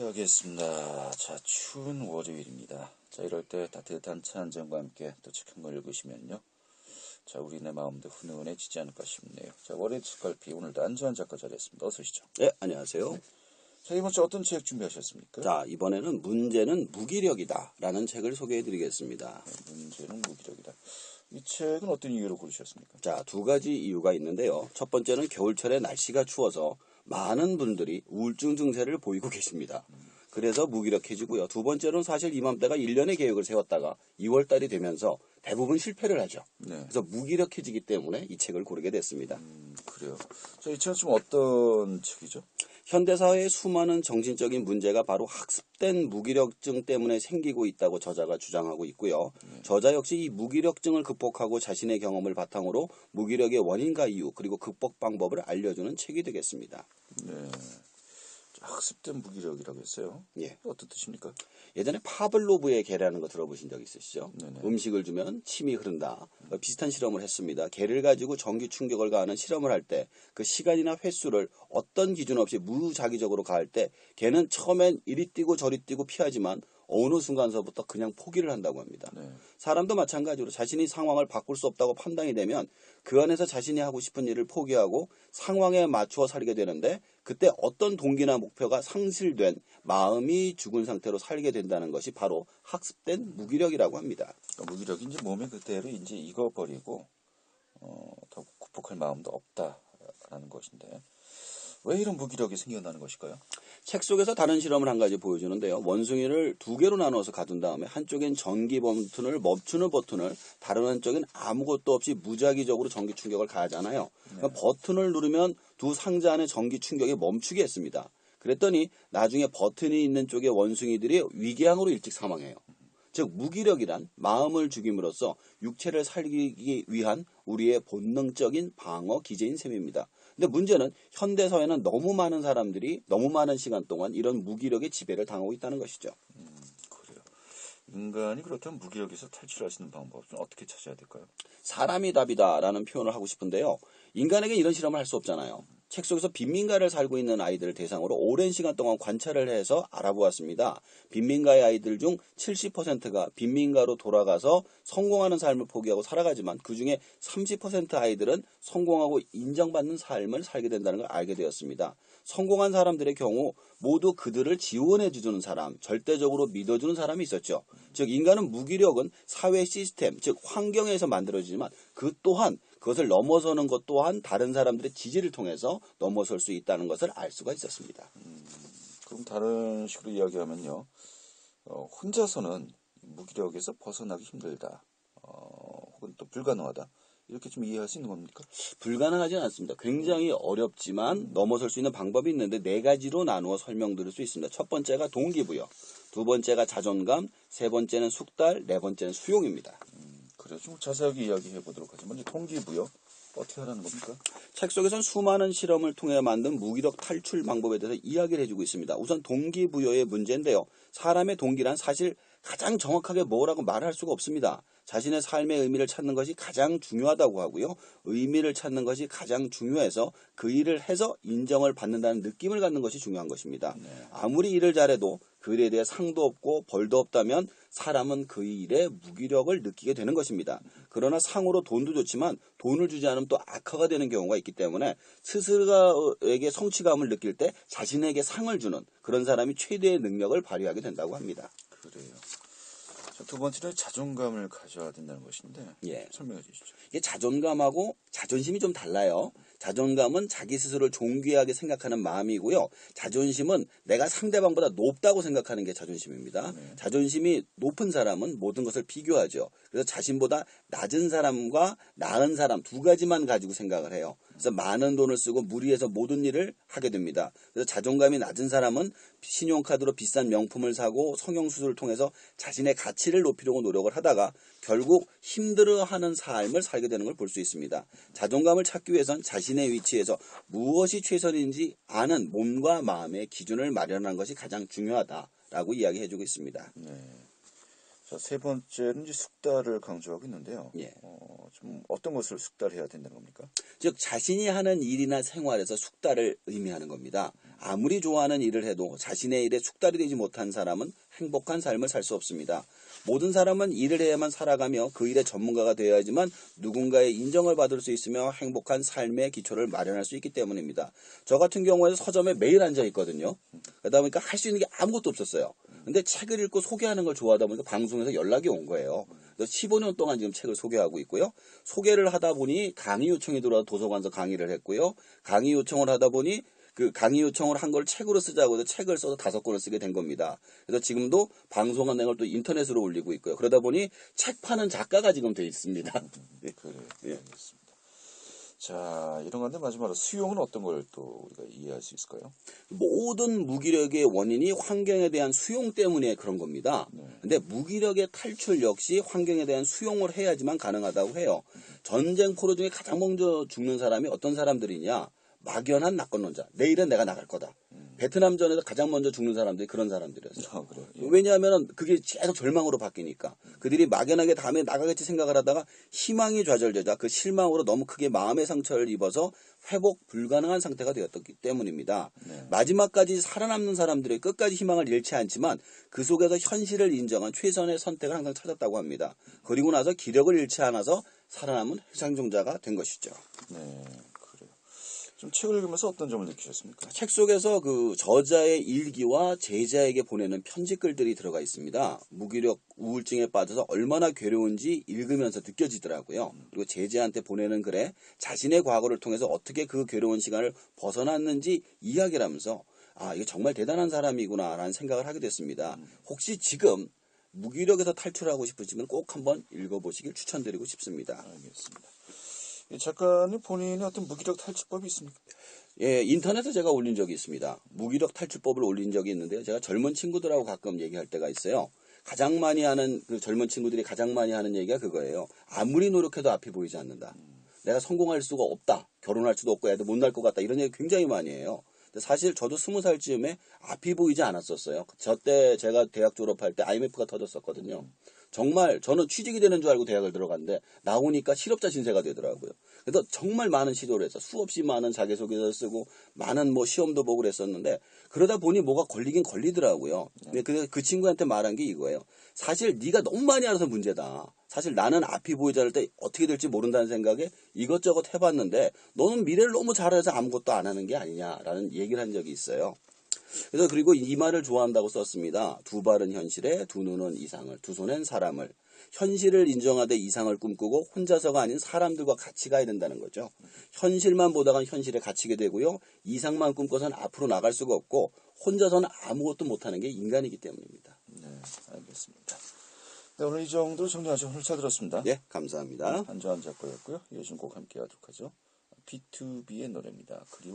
하겠습니다. 자, 추운 월요일입니다. 자, 이럴 때 따뜻한 차 한 잔과 함께 또 책 한 권 읽으시면요. 자, 우리네 마음도 훈훈해지지 않을까 싶네요. 자, 월요일 책갈피 오늘도 안주환 작가 자리했습니다. 어서 오시죠. 네, 안녕하세요. 네. 자, 이번 주 어떤 책 준비하셨습니까? 자, 이번에는 문제는 무기력이다 라는 책을 소개해드리겠습니다. 네, 문제는 무기력이다. 이 책은 어떤 이유로 고르셨습니까? 자, 두 가지 이유가 있는데요. 첫 번째는 겨울철에 날씨가 추워서 많은 분들이 우울증 증세를 보이고 계십니다. 그래서 무기력해지고요. 두 번째로는 사실 이맘때가 1년의 계획을 세웠다가 2월달이 되면서 대부분 실패를 하죠. 네. 그래서 무기력해지기 때문에 이 책을 고르게 됐습니다. 그래요. 자, 이 책은 좀 어떤 책이죠? 현대사회의 수많은 정신적인 문제가 바로 학습된 무기력증 때문에 생기고 있다고 저자가 주장하고 있고요. 저자 역시 이 무기력증을 극복하고 자신의 경험을 바탕으로 무기력의 원인과 이유 그리고 극복 방법을 알려주는 책이 되겠습니다. 네. 자, 학습된 무기력이라고 했어요. 예. 어떤 뜻입니까? 예전에 파블로브의 개라는 거 들어보신 적 있으시죠? 네네. 음식을 주면 침이 흐른다. 비슷한 실험을 했습니다. 개를 가지고 전기 충격을 가하는 실험을 할 때 그 시간이나 횟수를 어떤 기준 없이 무자기적으로 가할 때 개는 처음엔 이리 뛰고 저리 뛰고 피하지만 어느 순간서부터 그냥 포기를 한다고 합니다. 네. 사람도 마찬가지로 자신이 상황을 바꿀 수 없다고 판단이 되면 그 안에서 자신이 하고 싶은 일을 포기하고 상황에 맞추어 살게 되는데 그때 어떤 동기나 목표가 상실된 마음이 죽은 상태로 살게 된다는 것이 바로 학습된 무기력이라고 합니다. 그러니까 무기력이 이제 몸에 그대로 이제 익어버리고 더 극복할 마음도 없다라는 것인데 왜 이런 무기력이 생겨나는 것일까요? 책 속에서 다른 실험을 한 가지 보여주는데요. 원숭이를 두 개로 나눠서 가둔 다음에 한쪽엔 전기 버튼을 멈추는 버튼을 다른 한쪽엔 아무것도 없이 무작위적으로 전기 충격을 가하잖아요. 그러니까 버튼을 누르면 두 상자 안의 전기 충격이 멈추게 했습니다. 그랬더니 나중에 버튼이 있는 쪽의 원숭이들이 위궤양으로 일찍 사망해요. 즉 무기력이란 마음을 죽임으로써 육체를 살리기 위한 우리의 본능적인 방어 기제인 셈입니다. 근데 문제는 현대사회는 너무 많은 사람들이 너무 많은 시간 동안 이런 무기력의 지배를 당하고 있다는 것이죠. 그래요. 인간이 그렇다면 무기력에서 탈출할 수 있는 방법은 어떻게 찾아야 될까요? 사람이 답이다라는 표현을 하고 싶은데요. 인간에게 이런 실험을 할 수 없잖아요. 책 속에서 빈민가를 살고 있는 아이들을 대상으로 오랜 시간 동안 관찰을 해서 알아보았습니다. 빈민가의 아이들 중 70%가 빈민가로 돌아가서 성공하는 삶을 포기하고 살아가지만 그중에 30% 아이들은 성공하고 인정받는 삶을 살게 된다는 걸 알게 되었습니다. 성공한 사람들의 경우 모두 그들을 지원해주는 사람, 절대적으로 믿어주는 사람이 있었죠. 즉 인간은 무기력은 사회 시스템, 즉 환경에서 만들어지지만 그 또한 그것을 넘어서는 것 또한 다른 사람들의 지지를 통해서 넘어설 수 있다는 것을 알 수가 있었습니다. 그럼 다른 식으로 이야기하면요. 혼자서는 무기력에서 벗어나기 힘들다. 혹은 또 불가능하다. 이렇게 좀 이해할 수 있는 겁니까? 불가능하지는 않습니다. 굉장히 어렵지만 넘어설 수 있는 방법이 있는데 네 가지로 나누어 설명드릴 수 있습니다. 첫 번째가 동기부여, 두 번째가 자존감, 세 번째는 숙달, 네 번째는 수용입니다. 그래요. 좀 자세하게 이야기해 보도록 하죠. 먼저 동기부여 어떻게 하라는 겁니까? 책 속에서는 수많은 실험을 통해 만든 무기력 탈출 방법에 대해서 이야기를 해주고 있습니다. 우선 동기부여의 문제인데요. 사람의 동기란 사실 가장 정확하게 뭐라고 말할 수가 없습니다. 자신의 삶의 의미를 찾는 것이 가장 중요하다고 하고요. 의미를 찾는 것이 가장 중요해서 그 일을 해서 인정을 받는다는 느낌을 갖는 것이 중요한 것입니다. 아무리 일을 잘해도 그 일에 대해 상도 없고 벌도 없다면 사람은 그 일에 무기력을 느끼게 되는 것입니다. 그러나 상으로 돈도 좋지만 돈을 주지 않으면 또 악화가 되는 경우가 있기 때문에 스스로에게 성취감을 느낄 때 자신에게 상을 주는 그런 사람이 최대의 능력을 발휘하게 된다고 합니다. 그래요. 자, 두 번째는 자존감을 가져야 된다는 것인데 예. 설명해 주시죠. 이게 자존감하고 자존심이 좀 달라요. 자존감은 자기 스스로를 존귀하게 생각하는 마음이고요. 자존심은 내가 상대방보다 높다고 생각하는 게 자존심입니다. 자존심이 높은 사람은 모든 것을 비교하죠. 그래서 자신보다 낮은 사람과 나은 사람 두 가지만 가지고 생각을 해요. 그래서 많은 돈을 쓰고 무리해서 모든 일을 하게 됩니다. 그래서 자존감이 낮은 사람은 신용카드로 비싼 명품을 사고 성형수술을 통해서 자신의 가치를 높이려고 노력을 하다가 결국 힘들어하는 삶을 살게 되는 걸 볼 수 있습니다. 자존감을 찾기 위해선 자신의 위치에서 무엇이 최선인지 아는 몸과 마음의 기준을 마련하는 것이 가장 중요하다라고 이야기해주고 있습니다. 네. 자, 세 번째는 이제 숙달을 강조하고 있는데요. 예. 좀 어떤 것을 숙달해야 된다는 겁니까? 즉 자신이 하는 일이나 생활에서 숙달을 의미하는 겁니다. 아무리 좋아하는 일을 해도 자신의 일에 숙달이 되지 못한 사람은 행복한 삶을 살 수 없습니다. 모든 사람은 일을 해야만 살아가며 그 일의 전문가가 되어야지만 누군가의 인정을 받을 수 있으며 행복한 삶의 기초를 마련할 수 있기 때문입니다. 저 같은 경우에는 서점에 매일 앉아 있거든요. 그러다 보니까 할 수 있는 게 아무것도 없었어요. 근데 책을 읽고 소개하는 걸 좋아하다 보니까 방송에서 연락이 온 거예요. 그래서 15년 동안 지금 책을 소개하고 있고요. 소개를 하다 보니 강의 요청이 들어와서 도서관에서 강의를 했고요. 강의 요청을 하다 보니 그 강의 요청을 한 걸 책으로 쓰자고 해서 책을 써서 5권을 쓰게 된 겁니다. 그래서 지금도 방송한 내용을 또 인터넷으로 올리고 있고요. 그러다 보니 책 파는 작가가 지금 돼 있습니다. 그래요. 예. 알겠습니다. 자, 이런 건데 마지막으로 수용은 어떤 걸 또 우리가 이해할 수 있을까요? 모든 무기력의 원인이 환경에 대한 수용 때문에 그런 겁니다. 근데 무기력의 탈출 역시 환경에 대한 수용을 해야지만 가능하다고 해요. 전쟁 포로 중에 가장 먼저 죽는 사람이 어떤 사람들이냐? 막연한 낙관론자. 내일은 내가 나갈 거다. 베트남전에서 가장 먼저 죽는 사람들이 그런 사람들이었어요. 그래요. 예. 왜냐하면 그게 계속 절망으로 바뀌니까. 그들이 막연하게 다음에 나가겠지 생각을 하다가 희망이 좌절되자 그 실망으로 너무 크게 마음의 상처를 입어서 회복 불가능한 상태가 되었기 때문입니다. 마지막까지 살아남는 사람들의 끝까지 희망을 잃지 않지만 그 속에서 현실을 인정한 최선의 선택을 항상 찾았다고 합니다. 그리고 나서 기력을 잃지 않아서 살아남은 해상종자가 된 것이죠. 네, 그래요. 좀 책을 읽으면서 어떤 점을 느끼셨습니까? 책 속에서 그 저자의 일기와 제자에게 보내는 편지글들이 들어가 있습니다. 무기력 우울증에 빠져서 얼마나 괴로운지 읽으면서 느껴지더라고요. 그리고 제자한테 보내는 글에 자신의 과거를 통해서 어떻게 그 괴로운 시간을 벗어났는지 이야기를 하면서 아, 이게 정말 대단한 사람이구나라는 생각을 하게 됐습니다. 혹시 지금 무기력에서 탈출하고 싶으시면 꼭 한번 읽어보시길 추천드리고 싶습니다. 알겠습니다. 이 작가는 본인의 어떤 무기력 탈출법이 있습니까? 예, 인터넷에 제가 올린 적이 있습니다. 무기력 탈출법을 올린 적이 있는데요. 제가 젊은 친구들하고 가끔 얘기할 때가 있어요. 가장 많이 하는, 그 젊은 친구들이 가장 많이 하는 얘기가 그거예요. 아무리 노력해도 앞이 보이지 않는다. 내가 성공할 수가 없다. 결혼할 수도 없고 애도 못 낳을 것 같다. 이런 얘기 굉장히 많이 해요. 근데 사실 저도 20살쯤에 앞이 보이지 않았었어요. 저 때 제가 대학 졸업할 때 IMF가 터졌었거든요. 정말 저는 취직이 되는 줄 알고 대학을 들어갔는데 나오니까 실업자 신세가 되더라고요. 그래서 정말 많은 시도를 해서 수없이 많은 자기소개서 쓰고 많은 뭐 시험도 보고 그랬었는데 그러다 보니 뭐가 걸리긴 걸리더라고요. 근데 그 친구한테 말한 게 이거예요. 사실 네가 너무 많이 알아서 문제다. 사실 나는 앞이 보이지 않을 때 어떻게 될지 모른다는 생각에 이것저것 해봤는데 너는 미래를 너무 잘 알아서 아무것도 안 하는 게 아니냐라는 얘기를 한 적이 있어요. 그래서 그리고 이 말을 좋아한다고 썼습니다. 두 발은 현실에, 두 눈은 이상을, 두 손엔 사람을. 현실을 인정하되 이상을 꿈꾸고 혼자서가 아닌 사람들과 같이 가야 된다는 거죠. 현실만 보다간 현실에 갇히게 되고요. 이상만 꿈꿔서는 앞으로 나갈 수가 없고 혼자서는 아무것도 못하는 게 인간이기 때문입니다. 네, 알겠습니다. 네, 오늘 이 정도로 정리하시고 오늘 잘 들었습니다. 예, 감사합니다. 한조한 작가였고요. 요즘 꼭 함께 하도록 하죠. B2B의 노래입니다. 그리워